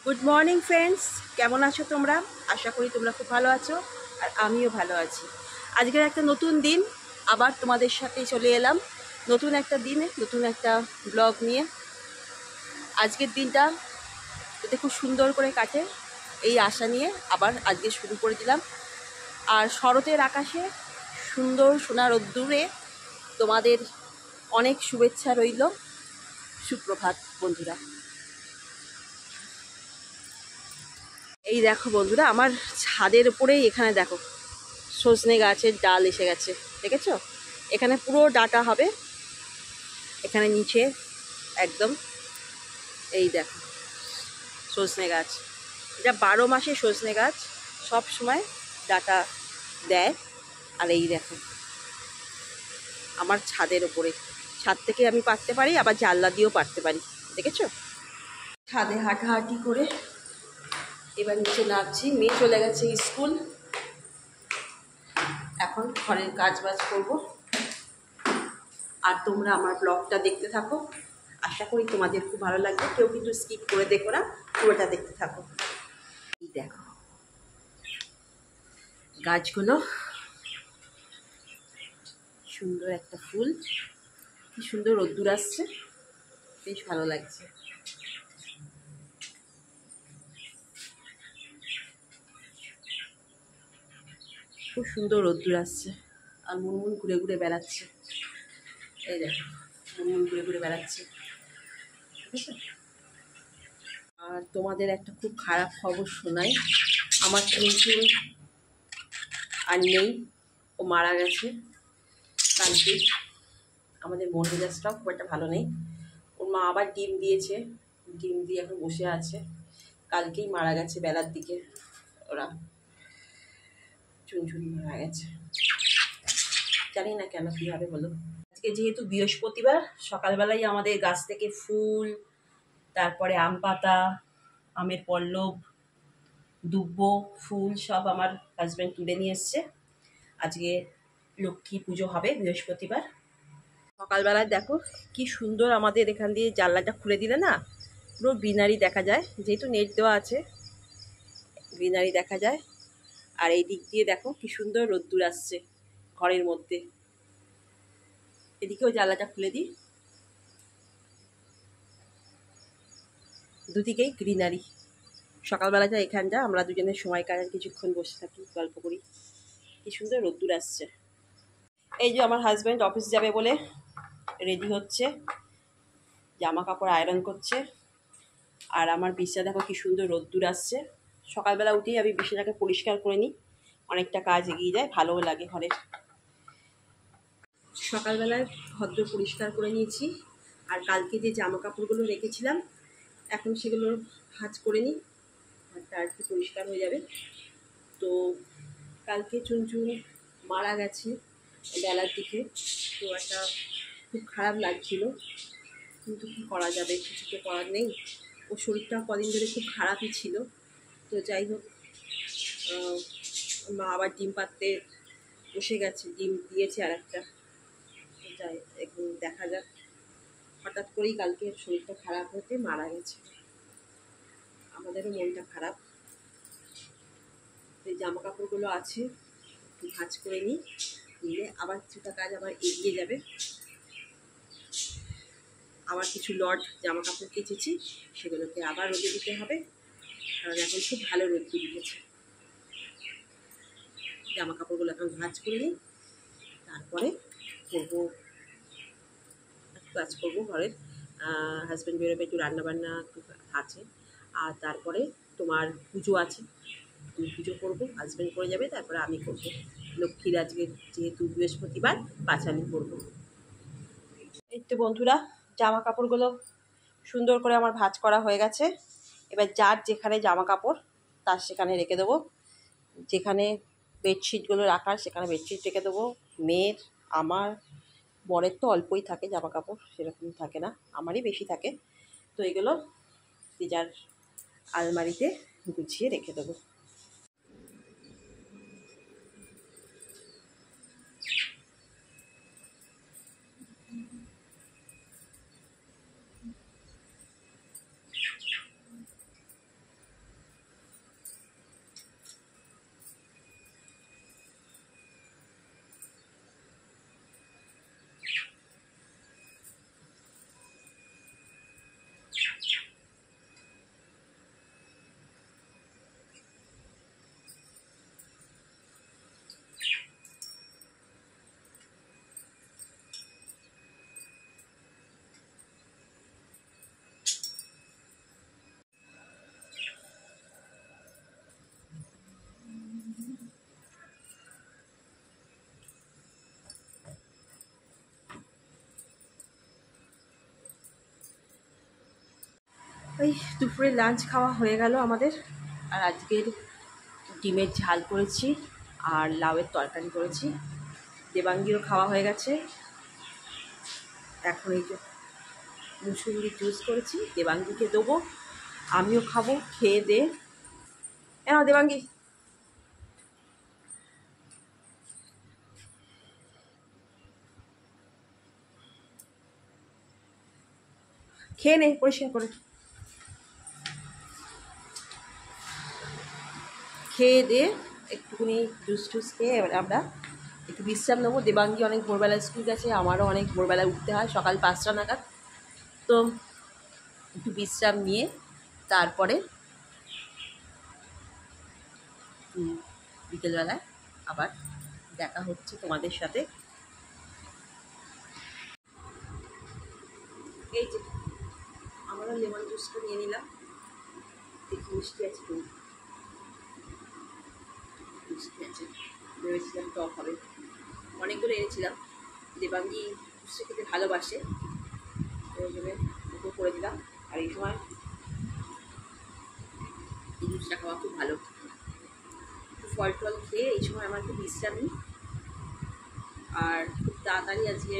Good morning friends, কেমন আছো তোমরা? আশা করি তোমরা খুব ভালো আছো আর আমিও ভালো আছি। আজকের একটা নতুন দিন, আবার তোমাদের সাথে চলে এলাম নতুন একটা দিনে, নতুন একটা ব্লগ নিয়ে। আজকের দিনটা যাতে খুব সুন্দর করে কাটে এই আশা নিয়ে আবার আজকে শুরু করে দিলাম। আর শরতের আকাশে সুন্দর সোনার রোদ্দুরে তোমাদের অনেক শুভেচ্ছা রইল। সুপ্রভাত বন্ধুরা। এই দেখো বন্ধুরা, আমার ছাদের উপরেই এখানে দেখো সজনে গাছের ডাল এসে গেছে, দেখেছো? এখানে পুরো ডাটা হবে, এখানে নিচে একদম। এই দেখো সজনে গাছ, এটা 12 মাসে সজনে গাছ, সব সময় ডাটা দেয়। আর এই দেখো আমার ছাদের ওপরে, ছাদ থেকে আমি পারতে পারি, আবার জানলা দিয়েও পারতে পারি, দেখেছো? ছাদে হাঁটাহাঁটি করে এবার নিচে নামছি। মেয়ে চলে গেছে স্কুল, এখন ঘরের কাজ বাজ করবো। আর তোমরা আমার ব্লগটা দেখতে থাকো, আশা করি তোমাদের খুব ভালো লাগবে। কেউ কিন্তু স্কিপ করে দেখো না, পুরোটা দেখতে থাকো। এই দেখো গাছগুলো, সুন্দর একটা ফুল, কি সুন্দর রোদ্দুর আসছে, বেশ ভালো লাগছে। খুব সুন্দর রোদ্দুর আসছে আর মুনমুন ঘুরে ঘুরে বেড়াচ্ছে। এই দেখো মুনমুন ঘুরে ঘুরে বেড়াচ্ছে। আর তোমাদের একটা খুব খারাপ খবর শোনাই, আমার টুনটুন আর নেই, ও মারা গেছে কালকে। আমাদের মন মেজাজটাও খুব একটা ভালো নেই। ওর মা আবার ডিম দিয়েছে, ডিম দিয়ে এখন বসে আছে। কালকেই মারা গেছে বেলার দিকে, ওরা চুনচুনি মারা গেছে। জানি না কেন, কীভাবে হলো। আজকে যেহেতু বৃহস্পতিবার, সকালবেলায় আমাদের গাছ থেকে ফুল, তারপরে আম পাতা, আমের পল্লব, দুব্বো ফুল সব আমার হাজব্যান্ড তুলে নিয়ে এসছে। আজকে লক্ষ্মী পুজো হবে বৃহস্পতিবার। সকালবেলায় দেখো কি সুন্দর, আমাদের এখান দিয়ে জানলাটা খুলে দিলে না পুরো গ্রিনারি দেখা যায়, যেহেতু নেট দেওয়া আছে গ্রিনারি দেখা যায়। আর এই দিক দিয়ে দেখো কি সুন্দর রোদ্দুর আসছে ঘরের মধ্যে। এদিকেও জানলাটা খুলে দিই, দুদিকেই গ্রিনারি। সকালবেলাটা এখানটা আমরা দুজনের সময় কাটান, কিছুক্ষণ বসে থাকি, গল্প করি, কি সুন্দর রোদ্দুর আসছে। এই যে আমার হাজব্যান্ড অফিস যাবে বলে রেডি হচ্ছে, জামা কাপড় আয়রন করছে। আর আমার বিছানা দেখো কি সুন্দর রোদ্দুর আসছে। সকালবেলা উঠেই আমি বিছানাটাকে পরিষ্কার করে নিই, অনেকটা কাজ এগিয়ে যায়, ভালোও লাগে ঘরে। সকালবেলায় ভদ্র পরিষ্কার করে নিয়েছি। আর কালকে যে জামা কাপড়গুলো রেখেছিলাম এখন সেগুলো ভাঁজ করে নিই, ঘরটা আর কি পরিষ্কার হয়ে যাবে। তো কালকে চুনচুন মারা গেছে বেলার দিকে, তো একটা খুব খারাপ লাগছিল, কিন্তু কী করা যাবে, কিছু তো করার নেই। ওর শরীরটা কদিন ধরে খুব খারাপই ছিল। তো যাই হোক, মা আবার ডিম পাততে বসে গেছে, ডিম দিয়েছে আর একটা। যাই এখন দেখা যাক, হঠাৎ করেই কালকে শরীরটা খারাপ হতে মারা গেছে, আমাদেরও মনটা খারাপ। এই জামা কাপড়গুলো আছে একটু ভাঁজ করে নিই, নিলে আবার কিছুটা কাজ আবার এগিয়ে যাবে। আবার কিছু লট জামা কাপড় কেচেছি, সেগুলোকে আবার রোদে দিতে হবে, কারণ এখন খুব ভালো রোদ উঠেছে। জামা কাপড়গুলো এখন ভাঁজ করে নিই, তারপরে করবো কাজ করবো ঘরের। হাজব্যান্ড বেরোবে, একটু রান্নাবান্না আছে। আর তারপরে তোমার পুজো আছে, পুজো করবো, হাজব্যান্ড করে যাবে, তারপরে আমি করবো। লক্ষ্মীর আজকে যেহেতু বৃহস্পতিবার পাঁচালি করবো। এই তো বন্ধুরা, জামা কাপড়গুলো সুন্দর করে আমার ভাঁজ করা হয়ে গেছে। এবার যার যেখানে জামা কাপড় তার সেখানে রেখে দেবো, যেখানে বেডশিটগুলো রাখার সেখানে বেডশিট রেখে দেবো। মেয়ের, আমার, বরের তো অল্পই থাকে জামা কাপড়, সেরকম থাকে না, আমারই বেশি থাকে। তো এগুলো যার আলমারিতে গুছিয়ে রেখে দেবো। এই দুপুরে লাঞ্চ খাওয়া হয়ে গেল আমাদের। আর আজকের ডিমের ঝাল করেছি আর লাউয়ের তরকারি করেছি। দেবাঙ্গীরও খাওয়া হয়ে গেছে। এখন এই যে মুসুম্বি জুস করেছি, দেবাঙ্গীকে দেবো, আমিও খাবো। খেয়ে দে দেবাঙ্গী, খেয়ে নে পরিষ্কার করে। খেয়ে দিয়ে একটুখানি জুস টুস খেয়ে এবার আমরা একটু বিশ্রাম নেবো। দেবাঙ্গী অনেক ভোরবেলা স্কুল গেছে, আমারও অনেক ভোরবেলা উঠতে হয়, সকাল 5টা নাগাদ। তো একটু বিশ্রাম নিয়ে তারপরে বিকেলবেলায় আবার দেখা হচ্ছে তোমাদের সাথে। এই যে আমারও লেমন জুসটা নিয়ে নিলাম, দেখি মিষ্টি আছে তো, মিষ্টি আছে, ভেবেছিলাম টক হবে। অনেকগুলো এনেছিলাম, দেবাঙ্গী জুসটা খেতে ভালোবাসে, ওই জন্য ওকে করে দিলাম। আর এই সময় এই জুসটা খাওয়া খুব ভালো। একটু ফল টল খেয়ে এই সময় আমার একটু বিশ্রাম নিই। আর খুব তাড়াতাড়ি আজকে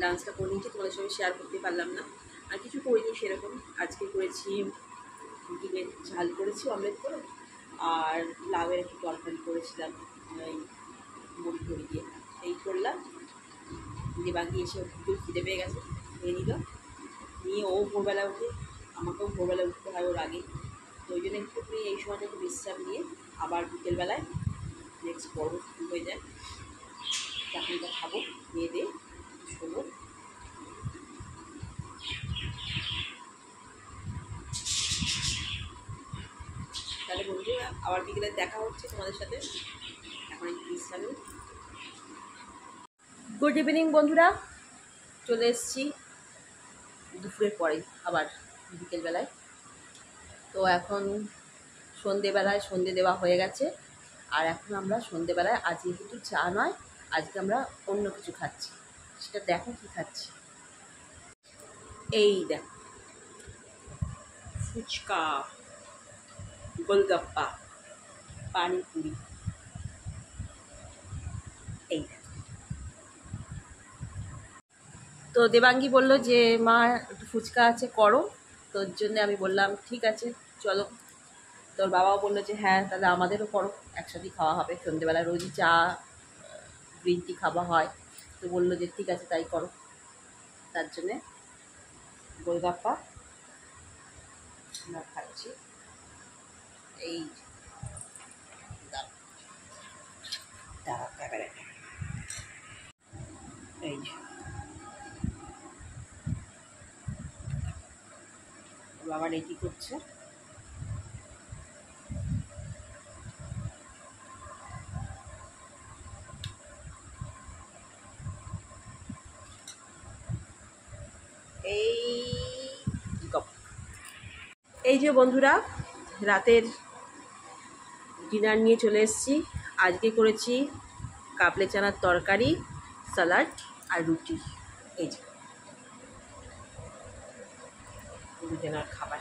লাঞ্চটা করে নিয়েছি, তোমাদের সঙ্গে শেয়ার করতে পারলাম না। আর কিছু করিনি সেরকম। আজকে করেছি ডিমের ঝাল করেছি অমলেট করে, আর লাউয়ের একটু তরকারি করেছিলাম ওই মুড়ি টড়ি দিয়ে, এই করলাম। দেবাঙ্গী এসে একটু খিদে পেয়ে গেছে, খেয়ে নিল। নিয়ে ও ভোরবেলা উঠে, আমাকেও ভোরবেলা উঠতে হয় ওর আগে। তো ওই জন্য একটু এই সময়টা একটু বিশ্রাম নিয়ে আবার বিকেলবেলায় নেক্সট পর্ব শুরু হয়ে যায়। চাকরিটা খাবো, খেয়ে দিয়ে শোবো। তাহলে বন্ধুরা আবার বিকেলে দেখা হচ্ছে তোমাদের সাথে। এখন একটু বিশ্রাম নিই। গুড ইভিনিং বন্ধুরা, চলে এসেছি দুপুরের পরে আবার বিকেলবেলায়। তো এখন সন্ধেবেলায় সন্ধে দেওয়া হয়ে গেছে। আর এখন আমরা সন্ধেবেলায় আজকে কিন্তু চা নয়, আজকে আমরা অন্য কিছু খাচ্ছি। সেটা দেখো কী খাচ্ছি। এই দেখো, ফুচকা, গোলগাপ্পা, পানিপুরি, এই দেখো। তো দেবাঙ্গী বললো যে মা একটু ফুচকা আছে করো, তোর জন্য আমি বললাম ঠিক আছে চলো। তোর বাবাও বললো যে হ্যাঁ তাহলে আমাদেরও করো, একসাথেই খাওয়া হবে। সন্ধ্যেবেলা রোজই চা গ্রিন টি খাওয়া হয়, তো বললো যে ঠিক আছে তাই করো। তার জন্যে গোলগাপ্পা আমরা খাচ্ছি। এই এই বাবা রেডি করছে। এই এই যে বন্ধুরা, রাতের ডিনার নিয়ে চলে এসেছি। আজকে করেছি কাবলি চানার তরকারি, স্যালাড আর রুটি। এই যে দুজনের খাবার।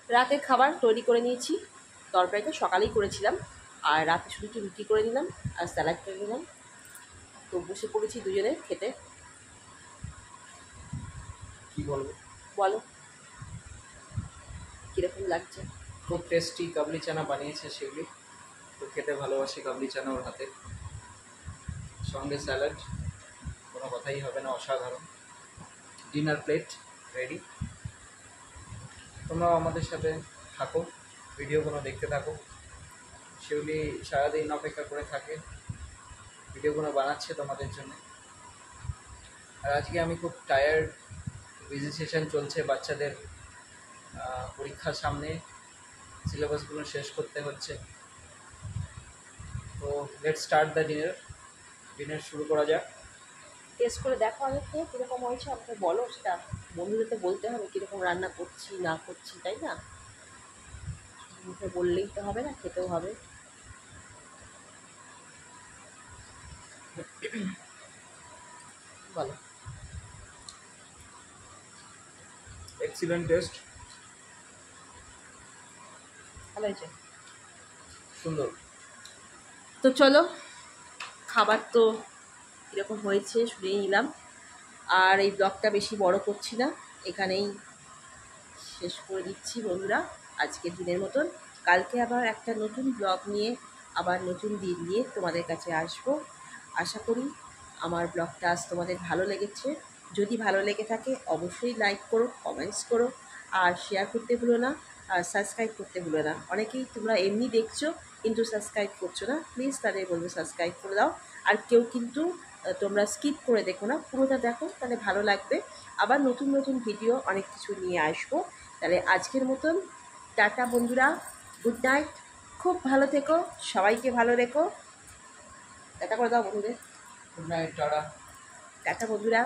রাতের খাবার তৈরি করে নিয়েছি। তরকারিটা সকালেই করেছিলাম, আর রাতে শুধু একটু রুটি করে নিলাম আর স্যালাড করে নিলাম। তো বসে পড়েছি দুজনে খেতে। কি বলবো, বলো কীরকম লাগছে? খুব টেস্টি কাবলি চানা বানিয়েছে সেগুলি, তো খেতে ভালোবাসি কাবলি চানা ওর হাতে। সঙ্গে স্যালাড, কোনো কথাই হবে না, অসাধারণ। Dinner plate ready. তোমরাও আমাদের সাথে থাকো, ভিডিওগুলো দেখতে থাকো। সেগুলি সারাদিন অপেক্ষা করে থাকে, ভিডিওগুলো বানাচ্ছে তোমাদের জন্য। আর আজকে আমি খুব টায়ার্ড, বিজি সেশন চলছে বাচ্চাদের, পরীক্ষার সামনে সিলেবাসগুলো শেষ করতে হচ্ছে। তো লেটস স্টার্ট দ্য ডিনার শুরু করা যাক। টেস্ট করে দেখো আগে খেয়ে কীরকম হয়েছে আমাকে বলো। সেটা বন্ধুদের তো বলতে হবে কীরকম রান্না করছি না করছি, তাই না? মুখে বললেই তো হবে না, খেতেও হবে। বলো। এক্সিলেন্ট টেস্ট, ভালো হয়েছে। সুন্দর। তো চলো, খাবার তো এরকম হয়েছে শুনিয়ে নিলাম। আর এই ব্লগটা বেশি বড় করছি না, এখানেই শেষ করে দিচ্ছি বন্ধুরা আজকের দিনের মতন। কালকে আবার একটা নতুন ব্লগ নিয়ে, আবার নতুন দিন নিয়ে তোমাদের কাছে আসব। আশা করি আমার ব্লগটা আজ তোমাদের ভালো লেগেছে। যদি ভালো লেগে থাকে অবশ্যই লাইক করো, কমেন্টস করো, আর শেয়ার করতে ভুলো না, আর সাবস্ক্রাইব করতে ভুলো না। অনেকেই তোমরা এমনি দেখছো কিন্তু সাবস্ক্রাইব করছো না, প্লিজ তাদের বলবো সাবস্ক্রাইব করে দাও। আর কেউ কিন্তু তোমরা স্কিপ করে দেখো না, পুরোটা দেখো, তাহলে ভালো লাগবে। আবার নতুন নতুন ভিডিও অনেক কিছু নিয়ে আসবো। তাহলে আজকের মতন টাটা বন্ধুরা, গুড নাইট, খুব ভালো থেকো, সবাইকে ভালো রেখো। টাটা করে দাও বন্ধুদের। Good night, tata. টাটা বন্ধুরা।